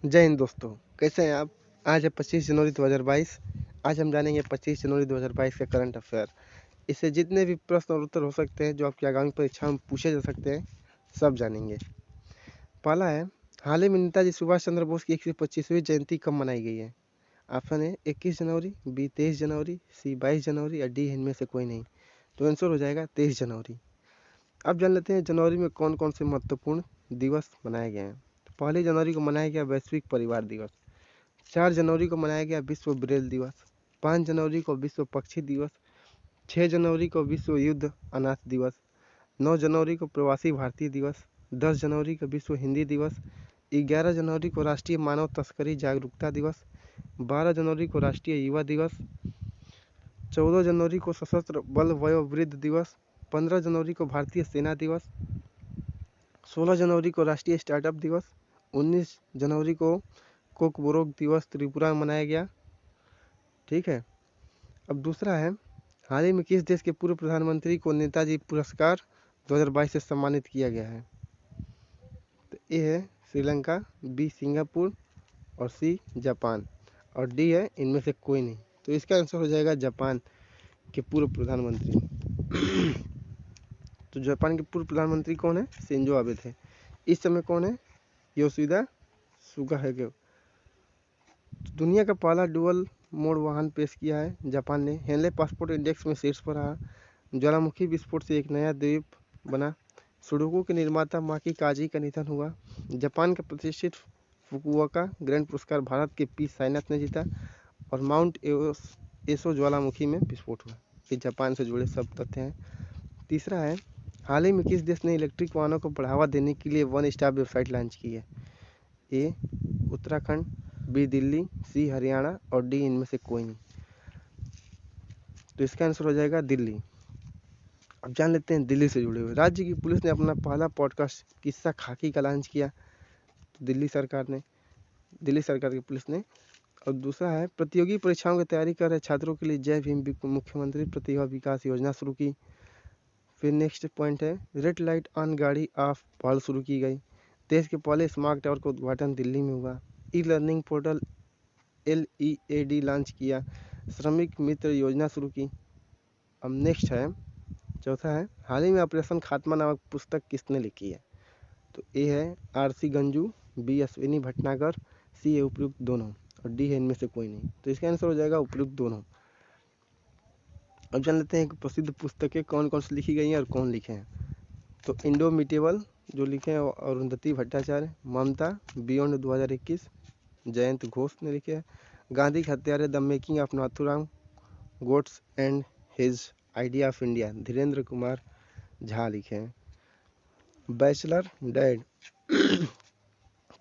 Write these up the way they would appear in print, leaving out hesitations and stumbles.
जय हिंद दोस्तों, कैसे हैं आप। आज है 25 जनवरी 2022। आज हम जानेंगे 25 जनवरी 2022 का करंट अफेयर। इससे जितने भी प्रश्न और उत्तर हो सकते हैं जो आपकी आगामी परीक्षा में पूछे जा सकते हैं, सब जानेंगे। पहला है, हाल ही में नेताजी सुभाष चंद्र बोस की 125वीं जयंती कब मनाई गई है। ऑप्शन है 21 जनवरी, बी 23 जनवरी, सी 22 जनवरी या डी इनमें से कोई नहीं। तो आंसर हो जाएगा 23 जनवरी। अब जान लेते हैं जनवरी में कौन कौन से महत्वपूर्ण दिवस मनाए गए हैं। पहली जनवरी को मनाया गया वैश्विक परिवार दिवस। 4 जनवरी को मनाया गया विश्व ब्रेल दिवस। 5 जनवरी को विश्व पक्षी दिवस। 6 जनवरी को विश्व युद्ध अनाथ दिवस। 9 जनवरी को प्रवासी भारतीय दिवस। 10 जनवरी को विश्व हिंदी दिवस। 11 जनवरी को राष्ट्रीय मानव तस्करी जागरूकता दिवस। 12 जनवरी को राष्ट्रीय युवा दिवस। 14 जनवरी को सशस्त्र बल वयोवृद्ध दिवस। 15 जनवरी को भारतीय सेना दिवस। 16 जनवरी को राष्ट्रीय स्टार्टअप दिवस। 19 जनवरी को कोकबोरोक दिवस त्रिपुरा में मनाया गया। ठीक है। अब दूसरा है, हाल ही में किस देश के पूर्व प्रधानमंत्री को नेताजी पुरस्कार 2022 से सम्मानित किया गया है। तो ए है श्रीलंका, बी सिंगापुर और सी जापान और डी है इनमें से कोई नहीं। तो इसका आंसर हो जाएगा जापान के पूर्व प्रधानमंत्री। तो जापान के पूर्व प्रधानमंत्री कौन है, शिंजो आबे थे। इस समय कौन है, योशिदा सुगा है। दुनिया का पहला डुअल मोड वाहन पेश किया है जापान ने। हेनले पासपोर्ट इंडेक्स में शीर्ष पर रहा। ज्वालामुखी विस्फोट से एक नया द्वीप बना। सुडोकू के निर्माता माकी काजी का निधन हुआ। जापान का प्रतिष्ठित फुकुओका ग्रैंड पुरस्कार भारत के पी साईनाथ ने जीता। और माउंट एसो ज्वालामुखी में विस्फोट हुआ। ये जापान से जुड़े सब तथ्य हैं। तीसरा है, हाल ही में किस देश ने इलेक्ट्रिक वाहनों को बढ़ावा देने के लिए वन स्टार वेबसाइट लॉन्च की है। ए उत्तराखंड, बी दिल्ली, सी हरियाणा और डी इनमें से कोई नहीं। तो इसका आंसर हो जाएगा दिल्ली। अब जान लेते हैं दिल्ली से जुड़े हुए। राज्य की पुलिस ने अपना पहला पॉडकास्ट किस्सा खाकी का लॉन्च किया। तो दिल्ली सरकार की पुलिस ने। और दूसरा है, प्रतियोगी परीक्षाओं की तैयारी कर रहे छात्रों के लिए जय भीम मुख्यमंत्री प्रतिभा विकास योजना शुरू की। फिर नेक्स्ट पॉइंट है, रेड लाइट ऑन गाड़ी ऑफ पहल शुरू की गई। देश के पहले स्मार्ट टावर का उद्घाटन दिल्ली में हुआ। E learning portal LEAD launch किया। श्रमिक मित्र योजना शुरू की। अब नेक्स्ट है, चौथा है, हाल ही में ऑपरेशन खात्मा नामक पुस्तक किसने लिखी है। तो ए है RC गंजू, बी अश्विनी भटनागर, सी है उपयुक्त दोनों और डी है इनमें से कोई नहीं। तो इसका आंसर हो जाएगा उपयुक्त दोनों। अब जान लेते हैं प्रसिद्ध पुस्तकें कौन कौन सी लिखी गई हैं और कौन लिखे हैं। तो इंडोमिटेबल जो लिखे हैं अरुंधति भट्टाचार्य। ममता बियॉन्ड 2021 जयंत घोष ने लिखे हैं। गांधी के हत्यारे the making of Nathuram Godse and his idea of India Dhirendra Kumar Jha लिखे हैं। बैचलर डैड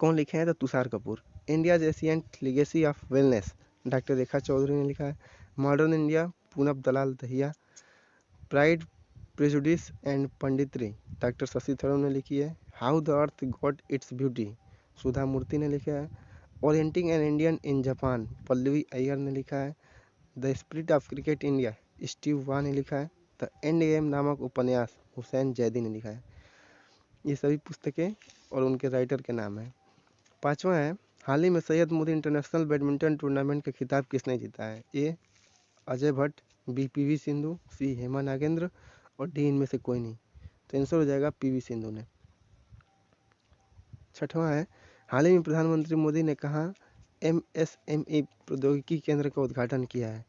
कौन लिखे हैं, तो Tushar Kapoor. India's ancient legacy of wellness doctor Rekha Chaudhary ने लिखा है। Modern India Poonam Dalal Dahiya. Pride prejudice and punditry doctor Shashi Tharoor ने लिखी है। How the earth got its beauty सुधा मूर्ति ने लिखा है। Orienting an Indian in Japan Pallavi Iyer ने लिखा है। The spirit of cricket India Steve वाह ने लिखा है। द एंड गेम नामक उपन्यास हुसैन जैदी ने लिखा है। ये सभी पुस्तकें और उनके राइटर के नाम हैं। पांचवा है, हाल ही में Syed Modi international badminton tournament का खिताब किसने जीता है। ए अजय भट्ट, बी PV सिंधु, सी हेमा नागेंद्र और डी इनमें से कोई नहीं। तो आंसर हो जाएगा PV सिंधु ने। छठवां है, हाल ही में प्रधानमंत्री मोदी ने कहा MSME प्रौद्योगिकी केंद्र का उद्घाटन किया है।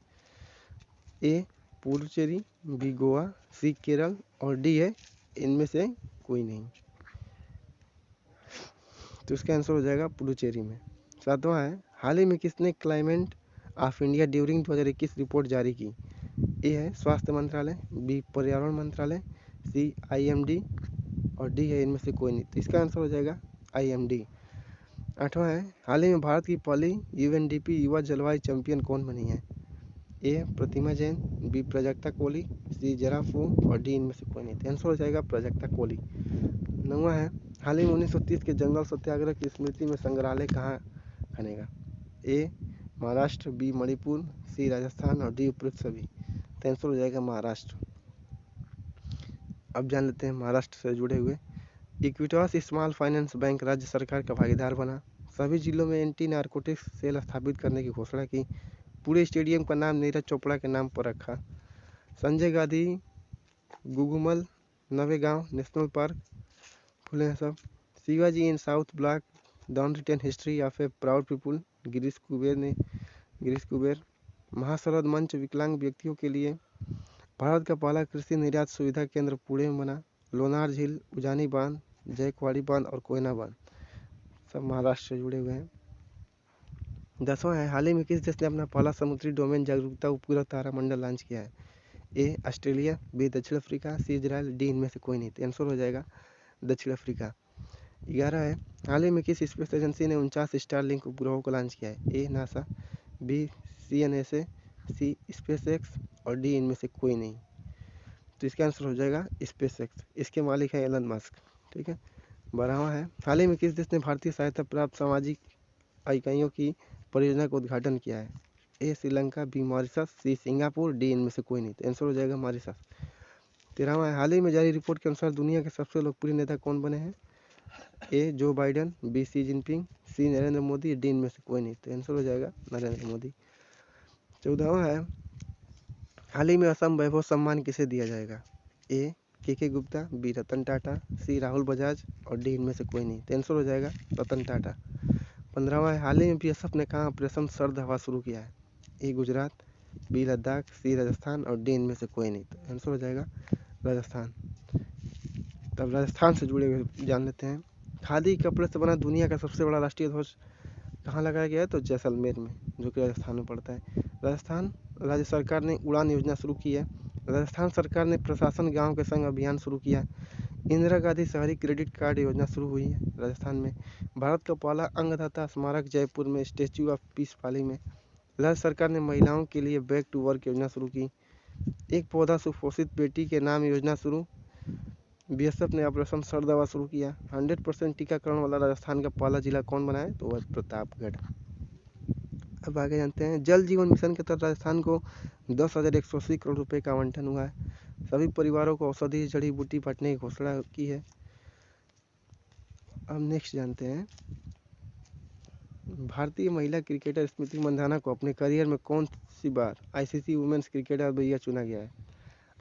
ए पुडुचेरी, बी गोवा, सी केरल और डी है इनमें से कोई नहीं। तो इसका आंसर हो जाएगा पुडुचेरी में। सातवां है, हाल ही में किसने climate of India during 2021 report जारी की। ए है स्वास्थ्य मंत्रालय, बी पर्यावरण मंत्रालय, सी IMD और डी है इनमें से कोई नहीं। तो इसका आंसर हो जाएगा IMD। आठवां है, हाल ही में भारत की पहली UNDP युवा जलवायु चैंपियन कौन बनी है। ए प्रतिमा जैन, बी प्राजक्ता कोली, सी जरा फू और डी इनमें से कोई नहीं। तो आंसर हो जाएगा प्राजक्ता कोली। नौवां है, हाल ही में 1930 के जंगल सत्याग्रह की स्मृति में संग्रहालय कहाँ बनेगा। ए महाराष्ट्र, बी मणिपुर, सी राजस्थान और डी उपयुक्त सभी। तो आंसर हो जाएगा महाराष्ट्र। अब जान लेते हैं महाराष्ट्र से जुड़े हुए। इक्विटास स्मॉल फाइनेंस बैंक राज्य सरकार का भागीदार बना। सभी जिलों में एंटी नारकोटिक्स सेल स्थापित करने की घोषणा की। पूरे स्टेडियम का नाम नीरज चोपड़ा के नाम पर रखा। संजय गांधी गुगुमल नवेगांव नेशनल पार्क खुले हैं सब। Shivaji in south block the unwritten history of a proud people Girish Kuber. महासरद मंच विकलांग व्यक्तियों के लिए। भारत का पहला कृषि निर्यात सुविधा केंद्र पुणे में बना। लोनार झील, उजानी बांध, जयकवाड़ी बांध और कोयना बांध सब महाराष्ट्र से जुड़े हुए हैं। 10वां है, हाल ही में किस देश ने अपना पहला समुद्री डोमेन जागरूकता उपग्रह तारामंडल लॉन्च किया है? ए ऑस्ट्रेलिया, बी दक्षिण अफ्रीका, सी इजराइल, डी इनमें से कोई नहीं। तो आंसर हो जाएगा दक्षिण अफ्रीका। 11 है, हाल ही में किस स्पेस एजेंसी ने 49 स्टारलिंक उपग्रहों को लॉन्च किया है? A NASA, B CNSA, C SpaceX और डी इनमें से कोई नहीं। तो इसका आंसर हो जाएगा स्पेसएक्स। इसके मालिक हैं एलन मस्क। ठीक है। 12वां है, हाल ही में किस देश ने भारतीय सहायता प्राप्त सामाजिक इकाइयों की परियोजना का उद्घाटन किया है? A Sri Lanka, B Mauritius, C Singapore, D इनमें से कोई नहीं। तो आंसर हो जाएगा मॉरिशस। 13वां है, हाल ही में जारी रिपोर्ट के अनुसार दुनिया के सबसे लोकप्रिय नेता कौन बने हैं? ए जो बाइडन, बी सी जिनपिंग, सी नरेंद्र मोदी, डी इनमें से कोई नहीं। तो आंसर हो जाएगा नरेंद्र मोदी। 14वां है, हाल ही में असम वैभव सम्मान किसे दिया जाएगा? ए के गुप्ता, बी रतन टाटा, सी राहुल बजाज और डी इनमें से कोई नहीं। तो आंसर हो जाएगा रतन टाटा। 15वां है, हाल ही में BSF ने कहाँ ऑपरेशन सर्द हवा शुरू किया है? ए गुजरात, बी लद्दाख, सी राजस्थान और डी इनमें से कोई नहीं। तो आंसर हो जाएगा राजस्थान। तब राजस्थान से जुड़े हुए जान लेते हैं। खादी कपड़े से बना दुनिया का सबसे बड़ा राष्ट्रीय ध्वज कहाँ लगाया गया है? तो जैसलमेर में, जो कि राजस्थान में पड़ता है। राजस्थान राज्य सरकार ने उड़ान योजना शुरू की है। राजस्थान सरकार ने प्रशासन गांव के संग अभियान शुरू किया। इंदिरा गांधी शहरी क्रेडिट कार्ड योजना शुरू हुई है राजस्थान में। भारत का पहला अंगदाता स्मारक जयपुर में, स्टेच्यू ऑफ पीस पाली में। राज्य सरकार ने महिलाओं के लिए बैक टू वर्क योजना शुरू की। एक पौधा सुपोषित बेटी के नाम योजना शुरू। BSF ने ऑपरेशन सर्द हवा शुरू किया। 100% टीकाकरण वाला राजस्थान का पहला जिला कौन बना है? तो वह प्रतापगढ़। अब आगे जानते हैं, जल जीवन मिशन के तहत राजस्थान को 10,180 करोड़ रुपए का आवंटन हुआ है। सभी परिवारों को औषधि जड़ी बूटी बांटने की घोषणा की है। अब नेक्स्ट जानते हैं, भारतीय महिला क्रिकेटर स्मृति मंधाना को अपने करियर में कौन सी बार ICC women's cricketer of the year चुना गया है?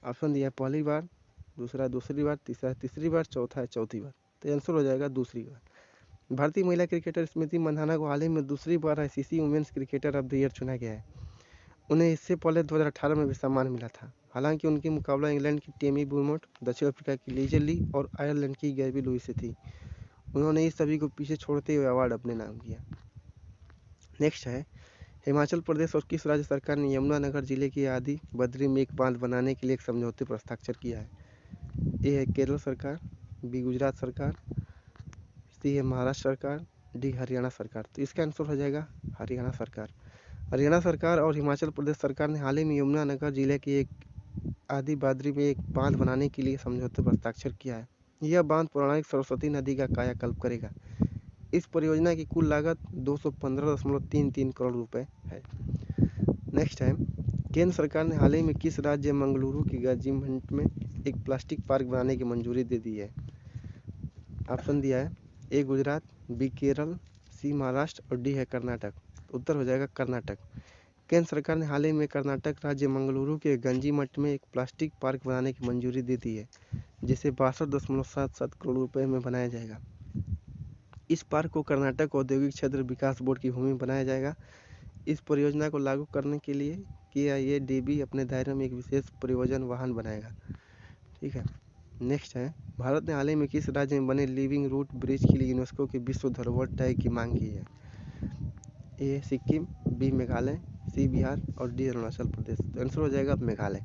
ऑप्शन दिया है पहली बार, दूसरा दूसरी बार, तीसरा तीसरी बार, चौथा है चौथी बार। तो आंसर हो जाएगा दूसरी बार। भारतीय महिला क्रिकेटर स्मृति मंधाना को हाल ही में दूसरी बार ICC women's cricketer of the year चुना गया है। उन्हें इससे पहले 2018 में भी सम्मान मिला था। हालांकि उनकी मुकाबला इंग्लैंड की टेमी बुलमोट, दक्षिण अफ्रीका की लिजे ली और आयरलैंड की गैबी लुइस से थी। उन्होंने इस सभी को पीछे छोड़ते हुए अवार्ड अपने नाम किया। नेक्स्ट है, हिमाचल प्रदेश और किस राज्य सरकार ने यमुनानगर जिले की आदि बद्री में एक बांध बनाने के लिए एक समझौते पर हस्ताक्षर किया है? ए है केरल सरकार, बी गुजरात सरकार, सी है महाराष्ट्र सरकार, डी हरियाणा सरकार। तो इसका आंसर हो जाएगा हरियाणा सरकार। हरियाणा सरकार और हिमाचल प्रदेश सरकार ने हाल ही में यमुनानगर जिले की एक आदि बादरी में एक बांध बनाने के लिए समझौते पर हस्ताक्षर किया है। यह बांध पौराणिक सरस्वती नदी का कायाकल्प करेगा। इस परियोजना की कुल लागत 215.33 करोड़ रुपए है। नेक्स्ट है, केंद्र सरकार ने हाल ही में किस राज्य मंगलुरु की गंजीमठ में एक प्लास्टिक पार्क बनाने की मंजूरी दे दी है? ऑप्शन दिया है ए गुजरात, बी केरल, सी महाराष्ट्र और डी है कर्नाटक। उत्तर हो जाएगा कर्नाटक। केंद्र सरकार ने हाल ही में कर्नाटक राज्य मंगलुरु के गंजीमठ में एक प्लास्टिक पार्क बनाने की मंजूरी दे दी है, जिसे 62.77 करोड़ रुपए में बनाया जाएगा। इस पार्क को कर्नाटक औद्योगिक क्षेत्र विकास बोर्ड की भूमि में बनाया जाएगा। इस परियोजना को लागू करने के लिए KIADB अपने दायरे में एक विशेष परिवहन वाहन बनाएगा। ठीक है। नेक्स्ट है, भारत ने हाल ही में किस राज्य में बने लिविंग रूट ब्रिज के लिए यूनेस्को की विश्व धरोहर टैग की मांग की है? ए सिक्किम, बी मेघालय, सी बिहार और डी अरुणाचल प्रदेश। तो आंसर हो जाएगा मेघालय।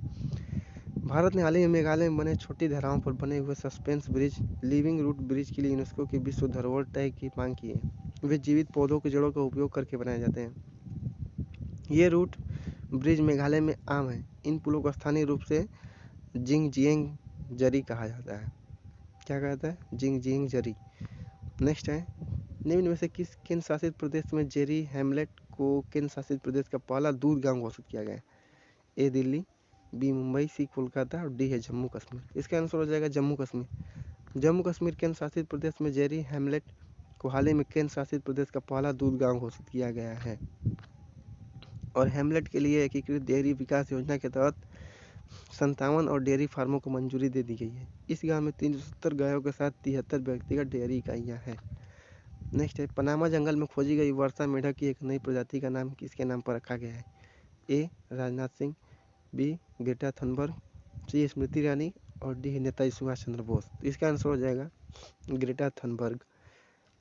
भारत ने हाल ही में मेघालय में बने छोटी धाराओं पर बने हुए suspense bridge living root bridge के लिए यूनेस्को की विश्व धरोहर टैग की मांग की है। वे जीवित पौधों की जड़ों का उपयोग करके बनाए जाते हैं। ये रूट ब्रिज मेघालय में आम है। इन पुलों को स्थानीय रूप से जिंगजियांग जरी कहा जाता है। क्या कहता है? जिंगजियांग जरी। नेक्स्ट है, निम्न में से किस केंद्र शासित प्रदेश में जेरी हैमलेट को केंद्र शासित प्रदेश का पहला दूध गांव घोषित किया गया है? ए दिल्ली, बी मुंबई, सी कोलकाता और डी है जम्मू कश्मीर। इसका आंसर हो जाएगा जम्मू कश्मीर। जम्मू कश्मीर केंद्र शासित प्रदेश में जेरी हैमलेट को हाल ही में केंद्र शासित प्रदेश का पहला दूध गांव घोषित किया गया है। और हेमलेट के लिए एकीकृत डेयरी विकास योजना के तहत 57 और डेयरी फार्मों को मंजूरी दे दी गई है। इस गांव में 370 गायों के साथ 73 व्यक्तिगत डेयरी इकाइयां हैं। नेक्स्ट है, पनामा जंगल में खोजी गई वर्षा मेढक की एक नई प्रजाति का नाम किसके नाम पर रखा गया है? A Rajnath Singh, B Greta Thunberg, C Smriti Irani और डी नेताजी सुभाष चंद्र बोस। तो इसका आंसर हो जाएगा ग्रेटा थनबर्ग।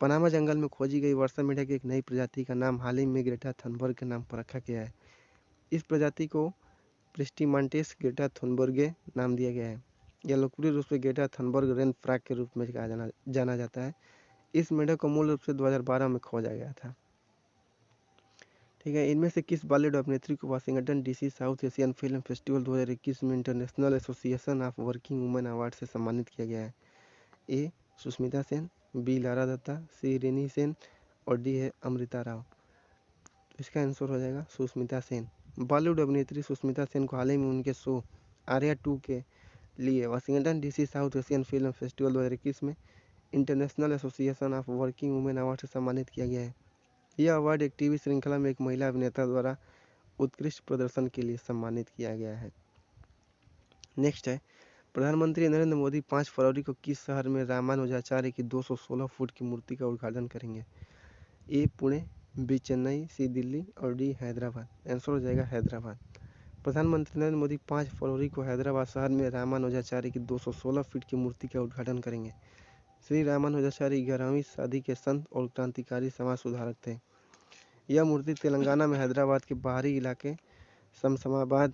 पनामा जंगल में खोजी गई वर्षा मेढक की एक नई प्रजाति का नाम हाल ही में ग्रेटा थनबर्ग के नाम पर रखा गया है। इस प्रजाति को प्रिस्टीमांटिस ग्रेटा थनबर्गे नाम दिया गया है। यह लोकप्रिय रूप से ग्रेटा थनबर्ग रेन फ्रॉग के रूप में जाना जाता है। इस मेढक को मूल रूप से 2012 में खोजा गया था। ठीक है, इनमें से किस बॉलीवुड अभिनेत्री को Washington DC south Asian film festival 2021 में international association of working women award से सम्मानित किया गया है? ए सुष्मिता सेन, बी लारा दत्ता, सी रेनी सेन और डी है अमृता राव। इसका आंसर हो जाएगा सुष्मिता सेन। बॉलीवुड अभिनेत्री सुष्मिता सेन को हाल ही में उनके शो आर्या 2 के लिए Washington DC south Asian film festival 2021 में international association of working women award से सम्मानित किया गया है। यह अवार्ड एक टीवी श्रृंखला में एक महिला अभिनेता द्वारा उत्कृष्ट प्रदर्शन के लिए सम्मानित किया गया है। नेक्स्ट है, प्रधानमंत्री नरेंद्र मोदी 5 फरवरी को किस शहर में रामानुजाचार्य की 216 फुट की मूर्ति का उद्घाटन करेंगे? ए पुणे, बी चेन्नई, सी दिल्ली और डी हैदराबाद। आंसर हो जाएगा हैदराबाद। प्रधानमंत्री नरेंद्र मोदी 5 फरवरी को हैदराबाद शहर में रामानुजाचार्य की 216 फीट की मूर्ति का उद्घाटन करेंगे। श्री रामानुजाचार्य 11वीं सदी के संत और क्रांतिकारी समाज सुधारक थे। यह मूर्ति तेलंगाना में हैदराबाद के बाहरी इलाके शमशाबाद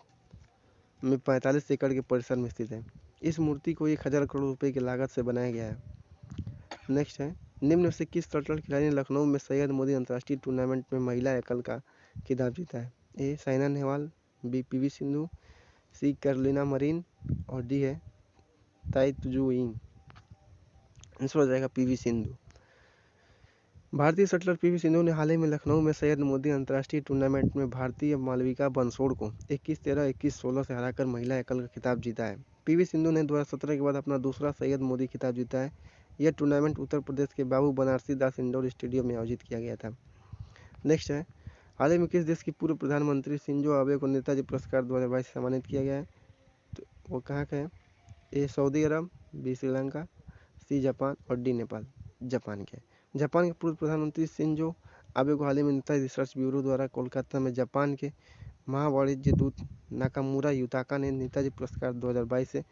में 45 एकड़ के परिसर में स्थित है। इस मूर्ति को 1000 करोड़ रुपए की लागत से बनाया गया है। नेक्स्ट है, निम्न में से किस शटल खिलाड़ी ने लखनऊ में सैयद मोदी अंतर्राष्ट्रीय टूर्नामेंट में महिला एकल का खिताब जीता है? ए साइना नेहवाल, बी पीवी सिंधु, सी कैरोलिना मरीन और डी है ताई तुजू यिंग। आंसर हो जाएगा पीवी सिंधु। भारतीय शटलर पीवी सिंधु ने हाल ही में लखनऊ में सैयद मोदी अंतर्राष्ट्रीय टूर्नामेंट में भारतीय मालविका बंसोड़ को 21-13, 21-16 से हराकर महिला एकल का खिताब जीता है। पीवी सिंधु ने 2017 के बाद अपना दूसरा सैयद मोदी खिताब जीता है। यह टूर्नामेंट उत्तर प्रदेश के बाबू बनारसी दास इंडोर स्टेडियम में आयोजित किया गया था। नेक्स्ट है, हाल ही में किस देश के पूर्व प्रधानमंत्री शिंजो आबे को नेताजी पुरस्कार 2022 से सम्मानित किया गया है? तो वो कहाँ का है? ए सऊदी अरब, बी श्रीलंका, सी जापान और डी नेपाल। जापान के जापान के पूर्व प्रधानमंत्री शिंजो आबे को हाल ही में नेताजी रिसर्च ब्यूरो द्वारा कोलकाता में जापान के महावाणिज्य दूत नाकामुरा युताका ने नेताजी पुरस्कार 2022 से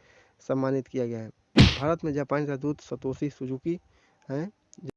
सम्मानित किया गया है। भारत में जापान का दूत सतोशी सुजुकी हैं